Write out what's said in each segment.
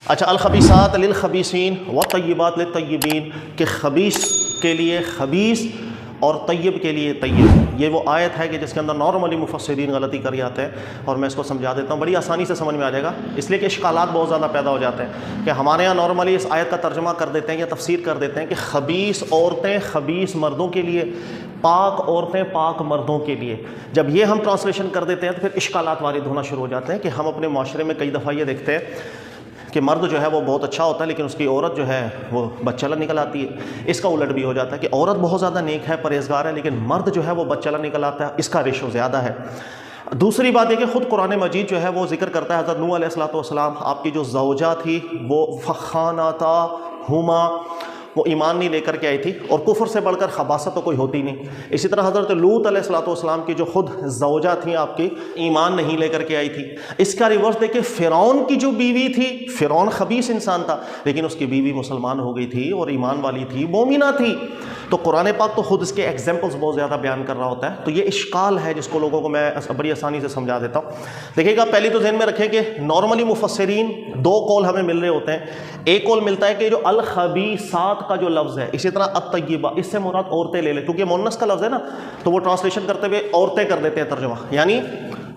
اچھا، الخبیثات للخبیثین والطیبات للطیبین، کہ خبیث کے لیے خبیث اور طیب کے لیے طیب. یہ وہ آیت ہے کہ جس کے اندر نارملی مفسرین غلطی کر جاتے ہیں، اور میں اس کو سمجھا دیتا ہوں، بڑی آسانی سے سمجھ میں آ جائے گا، اس لیے کہ اشکالات بہت زیادہ پیدا ہو جاتے ہیں کہ ہمارے یہاں نارملی اس آیت کا ترجمہ کر دیتے ہیں یا تفسیر کر دیتے ہیں کہ خبیث عورتیں خبیث مردوں کے لیے، پاک عورتیں پاک مردوں کے لیے. جب یہ ہم ٹرانسلیشن کر دیتے ہیں تو پھر اشکالات وارد ہونا شروع ہو جاتے ہیں کہ ہم اپنے معاشرے میں کئی دفعہ یہ دیکھتے ہیں کہ مرد جو ہے وہ بہت اچھا ہوتا ہے لیکن اس کی عورت جو ہے وہ بچہ نکل آتی ہے. اس کا الٹ بھی ہو جاتا ہے کہ عورت بہت زیادہ نیک ہے، پرہیزگار ہے، لیکن مرد جو ہے وہ بچہ نکل آتا ہے، اس کا ریشو زیادہ ہے. دوسری بات یہ کہ خود قرآن مجید جو ہے وہ ذکر کرتا ہے حضرت نوح علیہ الصلوۃ والسلام، آپ کی جو زوجہ تھی وہ فخانتاہما، وہ ایمان نہیں لے کر کے آئی تھی، اور کفر سے بڑھ کر خباثت تو کوئی ہوتی نہیں. اسی طرح حضرت لوط علیہ الصلوۃ والسلام کی جو خود زوجہ تھیں آپ کی، ایمان نہیں لے کر کے آئی تھی. اس کا ریورس دیکھیں، فرعون کی جو بیوی تھی، فرعون خبیث انسان تھا لیکن اس کی بیوی مسلمان ہو گئی تھی اور ایمان والی تھی، مومنہ تھی. تو قرآن پاک تو خود اس کے ایگزامپلس بہت زیادہ بیان کر رہا ہوتا ہے. تو یہ اشکال ہے جس کو لوگوں کو میں بڑی آسانی سے سمجھا دیتا ہوں. دیکھیے گا، پہلی تو ذہن میں رکھیں کہ نارملی مفسرین دو قول ہمیں مل رہے ہوتے ہیں. ایک قول ملتا ہے کہ جو الخبیثات کا جو لفظ ہے، اسی طرح الطیبہ، اس سے مراد عورتیں لے لیں کیونکہ مؤنث کا لفظ ہے نا، تو وہ ٹرانسلیشن کرتے ہوئے عورتیں کر دیتے ہیں ترجمہ، یعنی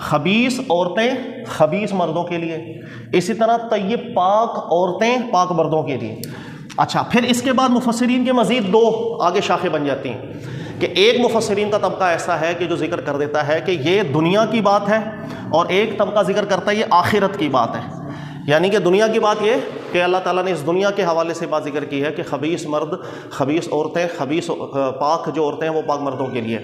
خبیث عورتیں خبیث مردوں کے لیے، اسی طرح طیب پاک عورتیں پاک مردوں کے لیے. اچھا، پھر اس کے بعد مفسرین کے مزید دو آگے شاخیں بن جاتی ہیں کہ ایک مفسرین کا طبقہ ایسا ہے کہ جو ذکر کر دیتا ہے کہ یہ دنیا کی بات ہے، اور ایک طبقہ ذکر کرتا ہے یہ آخرت کی بات ہے. یعنی کہ دنیا کی بات یہ کہ اللہ تعالیٰ نے اس دنیا کے حوالے سے بات ذکر کی ہے کہ خبیث مرد خبیث عورتیں خبیث پاک جو عورتیں ہیں وہ پاک مردوں کے لیے.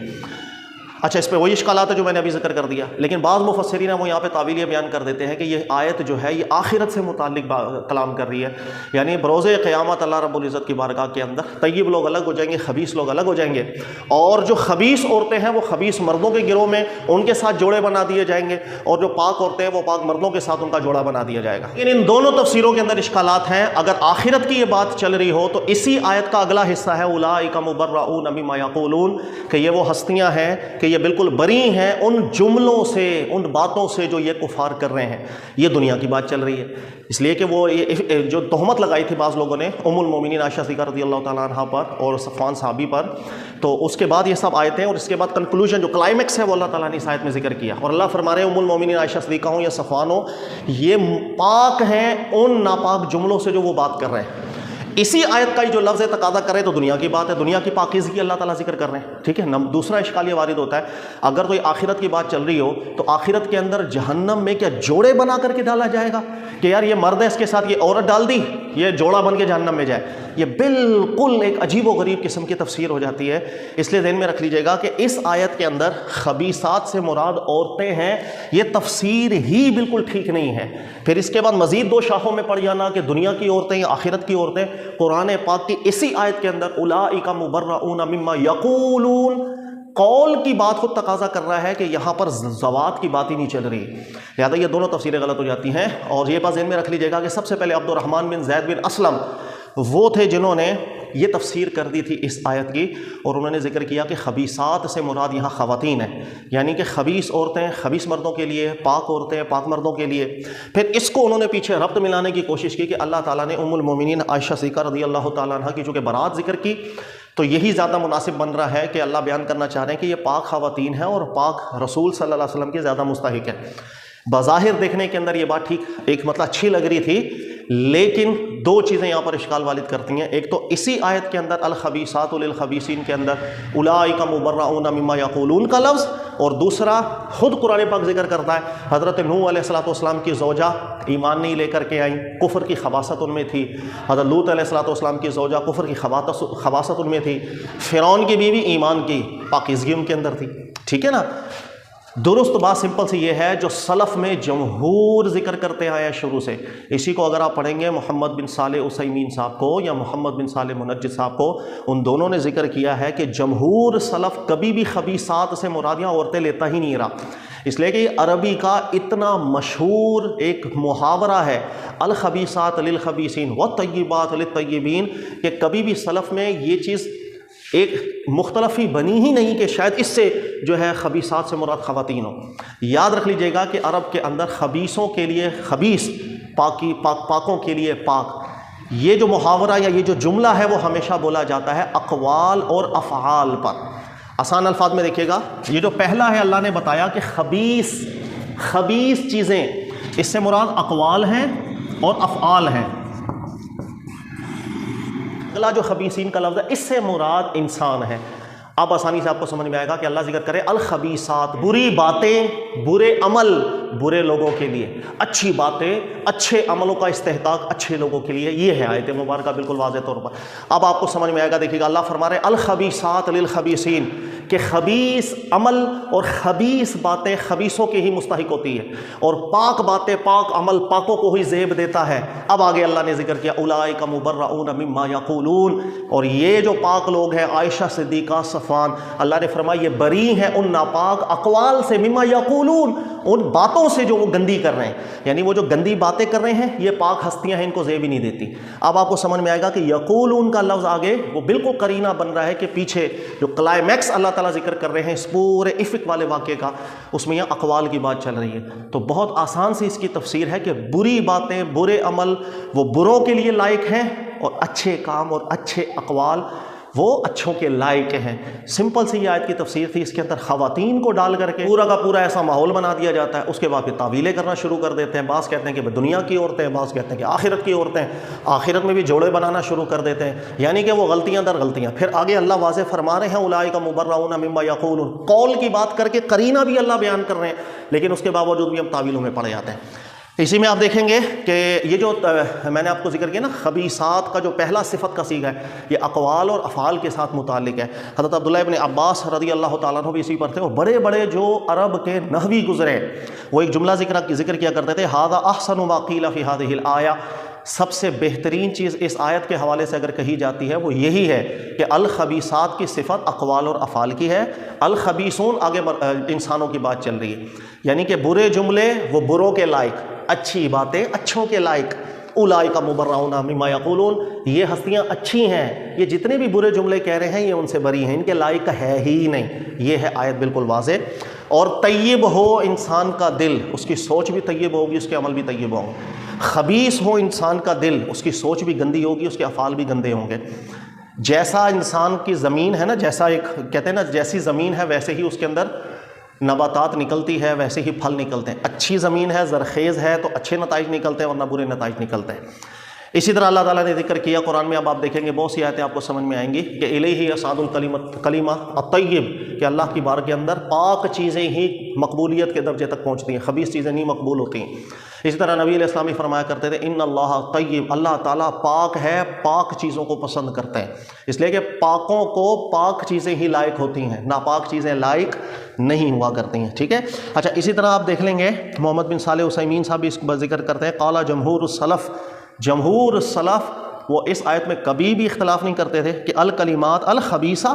اچھا، اس پہ وہی اشکالات ہے جو میں نے ابھی ذکر کر دیا، لیکن بعض مفسرین وہ یہاں پہ تعویل یہ بیان کر دیتے ہیں کہ یہ آیت جو ہے یہ آخرت سے متعلق کلام کر رہی ہے. یعنی بروز قیامت اللہ رب العزت کی بارگاہ کے اندر طیب لوگ الگ ہو جائیں گے، خبیث لوگ الگ ہو جائیں گے، اور جو خبیث عورتیں ہیں وہ خبیث مردوں کے گروہ میں ان کے ساتھ جوڑے بنا دیے جائیں گے، اور جو پاک عورتیں ہیں وہ پاک مردوں کے ساتھ ان کا جوڑا بنا دیا جائے گا. لیکن ان دونوں تفسیروں کے اندر اشکالات ہیں. اگر آخرت کی یہ بات چل رہی ہو تو اسی آیت کا اگلا حصہ ہے اولئک مبرؤون مما یقولون، کہ یہ وہ ہستیاں ہیں کہ یہ بالکل بری ہیں ان جملوں سے، ان باتوں سے جو یہ کفار کر رہے ہیں. یہ دنیا کی بات چل رہی ہے، اس لیے کہ وہ جو تہمت لگائی تھی بعض لوگوں نے ام المومنین عائشہ صدیقہ رضی اللہ تعالیٰ عنہ پر اور صفوان صحابی پر، تو اس کے بعد یہ سب آیتیں، اور اس کے بعد کنکلوژن جو کلائمیکس ہے وہ اللہ تعالیٰ نے اس آیت میں ذکر کیا. اور اللہ فرما رہے ہیں ام المومنین عائشہ صدیقہ ہوں یا صفوان ہوں، یہ پاک ہیں ان ناپاک جملوں سے جو وہ بات کر رہے ہیں. اسی آیت کا جو لفظ تقاضا کرے تو دنیا کی بات ہے، دنیا کی پاکیزگی اللہ تعالیٰ ذکر کر رہے ہیں. ٹھیک ہے. دوسرا اشکال یہ وارد ہوتا ہے، اگر کوئی آخرت کی بات چل رہی ہو تو آخرت کے اندر جہنم میں کیا جوڑے بنا کر کے ڈالا جائے گا کہ یار یہ مرد ہے اس کے ساتھ یہ عورت ڈال دی، یہ جوڑا بن کے جہنم میں جائے؟ یہ بالکل ایک عجیب و غریب قسم کی تفسیر ہو جاتی ہے. اس لیے ذہن میں رکھ لیجیے گا کہ اس آیت کے اندر خبیثات سے مراد عورتیں ہیں، یہ تفسیر ہی بالکل ٹھیک نہیں ہے. پھر اس کے بعد مزید دو شاخوں میں پڑ جانا کہ دنیا کی عورتیں یا آخرت کی عورتیں. قرآن پاک کی اسی آیت کے اندر اولئک مبرؤون مما یقولون، قول کی بات خود تقاضا کر رہا ہے کہ یہاں پر زوات کی بات ہی نہیں چل رہی. لہٰذا یہ دونوں تفسیریں غلط ہو جاتی ہیں. اور یہ بات ذہن میں رکھ لیجیے گا کہ سب سے پہلے عبد الرحمن بن زید بن اسلم وہ تھے جنہوں نے یہ تفسیر کر دی تھی اس آیت کی، اور انہوں نے ذکر کیا کہ خبیثات سے مراد یہاں خواتین ہیں، یعنی کہ خبیث عورتیں خبیث مردوں کے لیے، پاک عورتیں پاک مردوں کے لیے. پھر اس کو انہوں نے پیچھے ربط ملانے کی کوشش کی کہ اللہ تعالیٰ نے ام المومنین عائشہ صدیقہ رضی اللہ تعالیٰ عنہ کی چونکہ برات ذکر کی، تو یہی زیادہ مناسب بن رہا ہے کہ اللہ بیان کرنا چاہ رہے ہیں کہ یہ پاک خواتین ہیں اور پاک رسول صلی اللہ علیہ وسلم کی زیادہ مستحق ہے. بظاہر دیکھنے کے اندر یہ بات ٹھیک ایک مطلب اچھی لگ رہی تھی، لیکن دو چیزیں یہاں پر اشکال والد کرتی ہیں. ایک تو اسی آیت کے اندر الخبیثات للخبیثین کے اندر اولئک مبرؤون مما یقولون کا لفظ، اور دوسرا خود قرآن پاک ذکر کرتا ہے حضرت نوح علیہ الصلوۃ والسلام کی زوجہ ایمان نہیں لے کر کے آئیں، کفر کی خباثت ان میں تھی. حضرت لوط علیہ الصلوۃ والسلام کی زوجہ کفر کی خباثت ان میں تھی. فرعون کی بیوی ایمان کی پاکیزگی ان کے اندر تھی. ٹھیک ہے نا. درست بات سمپل سی یہ ہے جو سلف میں جمہور ذکر کرتے آئے ہیں شروع سے. اسی کو اگر آپ پڑھیں گے محمد بن صالح عثیمین صاحب کو یا محمد بن صالح منجد صاحب کو، ان دونوں نے ذکر کیا ہے کہ جمہور سلف کبھی بھی خبیثات سے مراد یہاں عورتیں لیتا ہی نہیں رہا. اس لیے کہ یہ عربی کا اتنا مشہور ایک محاورہ ہے الخبیثات للخبیثین والطیبات للطیبین، کہ کبھی بھی سلف میں یہ چیز ایک مختلف ہی بنی ہی نہیں کہ شاید اس سے جو ہے خبیثات سے مراد خواتین ہو. یاد رکھ لیجئے گا کہ عرب کے اندر خبیثوں کے لیے خبیث پاکی، پاکوں کے لیے پاک. یہ جو محاورہ یا یہ جو جملہ ہے وہ ہمیشہ بولا جاتا ہے اقوال اور افعال پر. آسان الفاظ میں دیکھیے گا، یہ جو پہلا ہے اللہ نے بتایا کہ خبیث چیزیں، اس سے مراد اقوال ہیں اور افعال ہیں. اگلا جو خبیثین کا لفظ ہے اس سے مراد انسان ہے. اب آسانی سے آپ کو سمجھ میں آئے گا کہ اللہ ذکر کرے الخبیثات، بری باتیں، برے عمل برے لوگوں کے لیے، اچھی باتیں، اچھے عملوں کا استحقاق اچھے لوگوں کے لیے. یہ ہے آیت مبارکہ بالکل واضح طور پر. اب آپ کو سمجھ میں آئے گا، دیکھیے گا اللہ فرما رہے الخبیثات للخبیثین، کہ خبیث عمل اور خبیث باتیں خبیثوں کی ہی مستحق ہوتی ہے، اور پاک باتیں، پاک عمل پاکوں کو ہی زیب دیتا ہے. اب آگے اللہ نے ذکر کیا اولئک مبرؤون مما یقولون، اور یہ جو پاک لوگ ہیں عائشہ صدیقہ، صفوان، اللہ نے فرمایا یہ بری ہیں ان ناپاک اقوال سے، مما یقولون، ان باتوں سے جو وہ گندی کر رہے ہیں. یعنی وہ جو گندی باتیں کر رہے ہیں یہ پاک ہستیاں ہیں، ان کو زیب ہی نہیں دیتی. اب آپ کو سمجھ میں آئے گا کہ یقولون کا لفظ آگے وہ بالکل قرینہ بن رہا ہے کہ پیچھے جو کلائمیکس اللہ تعالیٰ ذکر کر رہے ہیں اس پورے افق والے واقعے کا، اس میں یہ اقوال کی بات چل رہی ہے. تو بہت آسان سی اس کی تفسیر ہے کہ بری باتیں، برے عمل وہ بروں کے لیے لائق ہیں، اور اچھے کام اور اچھے اقوال وہ اچھوں کے لائق ہیں. سمپل سی یہ آیت کی تفسیر تھی. اس کے اندر خواتین کو ڈال کر کے پورا کا پورا ایسا ماحول بنا دیا جاتا ہے، اس کے بعد پھر تعویلیں کرنا شروع کر دیتے ہیں. بعض کہتے ہیں کہ دنیا کی عورتیں، بعض کہتے ہیں کہ آخرت کی عورتیں، آخرت میں بھی جوڑے بنانا شروع کر دیتے ہیں. یعنی کہ وہ غلطیاں در غلطیاں. پھر آگے اللہ واضح فرما رہے ہیں اولئک مبرؤون مما یقولون، قول کی بات کر کے قرینہ بھی اللہ بیان کر رہے ہیں، لیکن اس کے باوجود بھی ہم تعویلوں میں پڑے جاتے ہیں. اسی میں آپ دیکھیں گے کہ یہ جو میں نے آپ کو ذکر کیا نا خبیثات کا جو پہلا صفت کا صیغہ ہے یہ اقوال اور افعال کے ساتھ متعلق ہے. حضرت عبداللہ ابن عباس رضی اللہ تعالیٰ عنہ بھی اسی پر تھے، اور بڑے بڑے جو عرب کے نحوی گزرے وہ ایک جملہ ذکر کیا کرتے تھے، ھذا احسن ما قیل فی ھذہ الآیہ، سب سے بہترین چیز اس آیت کے حوالے سے اگر کہی جاتی ہے وہ یہی ہے کہ الخبیثات کی صفت اقوال اور افعال کی ہے، الخبیثون آگے انسانوں کی بات چل رہی ہے. یعنی کہ برے جملے وہ بروں کے لائق، اچھی باتیں اچھوں کے لائق. اولئک مبرؤون مما یقولون، یہ ہستیاں اچھی ہیں، یہ جتنے بھی برے جملے کہہ رہے ہیں یہ ان سے بری ہیں، ان کے لائق ہے ہی نہیں. یہ ہے آیت بالکل واضح. اور طیب ہو انسان کا دل، اس کی سوچ بھی طیب ہوگی، اس کے عمل بھی طیب ہوں گے. خبیث ہو انسان کا دل، اس کی سوچ بھی گندی ہوگی، اس کے افعال بھی گندے ہوں گے. جیسا انسان کی زمین ہے نا، جیسا ایک کہتے ہیں نا جیسی زمین ہے ویسے ہی اس کے اندر نباتات نکلتی ہے، ویسے ہی پھل نکلتے ہیں. اچھی زمین ہے، زرخیز ہے تو اچھے نتائج نکلتے ہیں، ورنہ برے نتائج نکلتے ہیں. اسی طرح اللہ تعالیٰ نے ذکر کیا قرآن میں. اب آپ دیکھیں گے بہت سی آیتیں آپ کو سمجھ میں آئیں گی کہ الیہ یصعد الکلمہ الطیب، کہ اللہ کی بار کے اندر پاک چیزیں ہی مقبولیت کے درجے تک پہنچتی ہیں، خبیث چیزیں نہیں مقبول ہوتی ہیں. اسی طرح نبی علیہ السلام فرمایا کرتے تھے ان اللہ طیب، اللہ تعالیٰ پاک ہے، پاک چیزوں کو پسند کرتے ہیں، اس لیے کہ پاکوں کو پاک چیزیں ہی لائق ہوتی ہیں، ناپاک چیزیں لائق نہیں ہوا کرتی ہیں. ٹھیک ہے. اچھا اسی طرح آپ دیکھ لیں گے محمد بن صالح عثیمین صاحب بھی اس کا ذکر کرتے ہیں، قال جمہور السلف، جمہور السلف وہ اس آیت میں کبھی بھی اختلاف نہیں کرتے تھے کہ الکلمات الخبیثہ،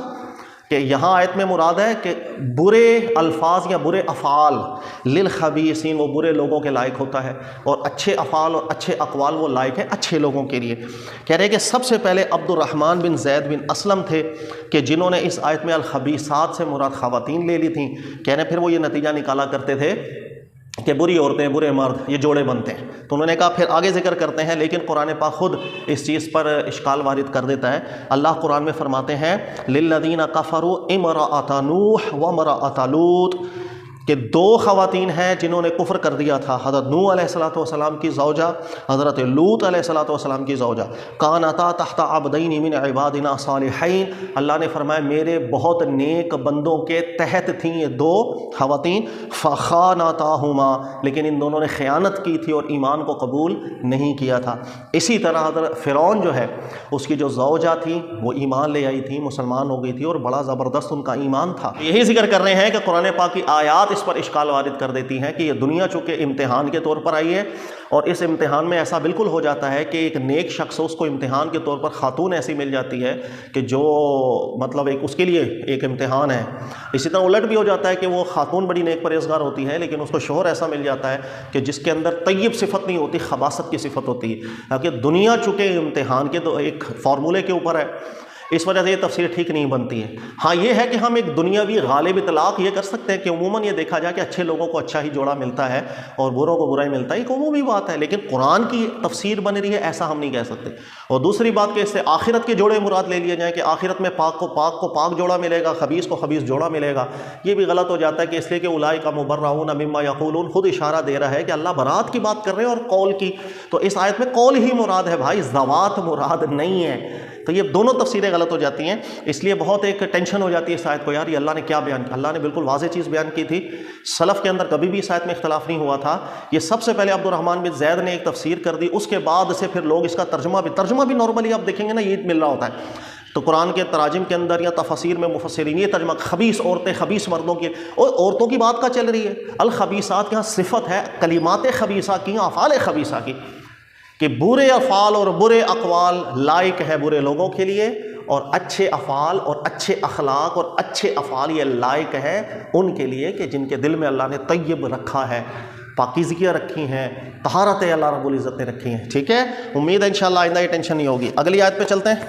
کہ یہاں آیت میں مراد ہے کہ برے الفاظ یا برے افعال للخبیثین، وہ برے لوگوں کے لائق ہوتا ہے، اور اچھے افعال اور اچھے اقوال وہ لائق ہیں اچھے لوگوں کے لیے. کہہ رہے کہ سب سے پہلے عبد الرحمن بن زید بن اسلم تھے کہ جنہوں نے اس آیت میں الخبیثات سے مراد خواتین لے لی تھیں. کہہ رہے پھر وہ یہ نتیجہ نکالا کرتے تھے کہ بری عورتیں برے مرد یہ جوڑے بنتے ہیں. تو انہوں نے کہا پھر آگے ذکر کرتے ہیں، لیکن قرآن پاک خود اس چیز پر اشکال وارد کر دیتا ہے. اللہ قرآن میں فرماتے ہیں للذین کفروا امرأۃ نوح وامرأۃ لوط، کہ دو خواتین ہیں جنہوں نے کفر کر دیا تھا، حضرت نوح علیہ السلام کی زوجہ، حضرت لوط علیہ السلام کی زوجہ. کانتا تحت عبدین من عبادنا صالحین، اللہ نے فرمایا میرے بہت نیک بندوں کے تحت تھیں یہ دو خواتین. فخانتاہما، لیکن ان دونوں نے خیانت کی تھی اور ایمان کو قبول نہیں کیا تھا. اسی طرح حضرت فرعون جو ہے اس کی جو زوجہ تھی وہ ایمان لے آئی تھی، مسلمان ہو گئی تھی، اور بڑا زبردست ان کا ایمان تھا. یہی ذکر کر رہے ہیں کہ قرآن پاک کی آیات اس پر اشکال وارد کر دیتی ہیں کہ یہ دنیا چونکہ امتحان کے طور پر آئی ہے، اور اس امتحان میں ایسا بالکل ہو جاتا ہے کہ ایک نیک شخص اس کو امتحان کے طور پر خاتون ایسی مل جاتی ہے کہ جو مطلب ایک اس کے لیے ایک امتحان ہے. اسی طرح الٹ بھی ہو جاتا ہے کہ وہ خاتون بڑی نیک پرہیزگار ہوتی ہے لیکن اس کو شوہر ایسا مل جاتا ہے کہ جس کے اندر طیب صفت نہیں ہوتی، خباثت کی صفت ہوتی ہے. کیونکہ دنیا چونکہ امتحان کے تو ایک فارمولے کے اوپر ہے، اس وجہ سے یہ تفسیر ٹھیک نہیں بنتی ہے۔ ہاں یہ ہے کہ ہم ایک دنیاوی غالب اطلاق یہ کر سکتے ہیں کہ عموماً یہ دیکھا جائے کہ اچھے لوگوں کو اچھا ہی جوڑا ملتا ہے اور بروں کو برا ہی ملتا ہے، ایک عمومی بات ہے، لیکن قرآن کی تفسیر بن رہی ہے ایسا ہم نہیں کہہ سکتے۔ اور دوسری بات کہ اس سے آخرت کے جوڑے مراد لے لیے جائیں کہ آخرت میں پاک کو پاک جوڑا ملے گا، خبیث کو خبیث جوڑا ملے گا، یہ بھی غلط ہو جاتا ہے کہ اس لیے کہ اولئک مبرؤون مما یقولون، خود اشارہ دے رہا ہے کہ اللہ برات کی بات کر رہے ہیں اور قول کی، تو اس آیت میں قول ہی مراد ہے بھائی، ذوات مراد نہیں ہے۔ تو یہ دونوں تفسیریں غلط ہو جاتی ہیں، اس لیے بہت ایک ٹینشن ہو جاتی ہے اس آیت کو، یار یہ اللہ نے کیا بیان کیا؟ اللہ نے بالکل واضح چیز بیان کی تھی، سلف کے اندر کبھی بھی اس آیت میں اختلاف نہیں ہوا تھا۔ یہ سب سے پہلے عبد الرحمن بن زید نے ایک تفسیر کر دی، اس کے بعد سے پھر لوگ اس کا ترجمہ بھی نارملی آپ دیکھیں گے نا یہ مل رہا ہوتا ہے، تو قرآن کے تراجم کے اندر یا تفاسیر میں مفسرین یہ ترجمہ خبیث عورتیں خبیث مردوں کی، اور عورتوں کی بات کا چل رہی ہے، الخبیثات کے یہاں صفت ہے کلمات خبیثہ کی، افعال خبیثہ کی، کہ برے افعال اور برے اقوال لائق ہے برے لوگوں کے لیے، اور اچھے افعال اور اچھے اخلاق اور اچھے افعال یہ لائق ہے ان کے لیے کہ جن کے دل میں اللہ نے طیب رکھا ہے، پاکیزگیاں رکھی ہیں، طہارتیں اللہ رب العزت نے رکھی ہیں۔ ٹھیک ہے، امید ہے انشاءاللہ آئندہ یہ ٹینشن نہیں ہوگی۔ اگلی آیت پہ چلتے ہیں۔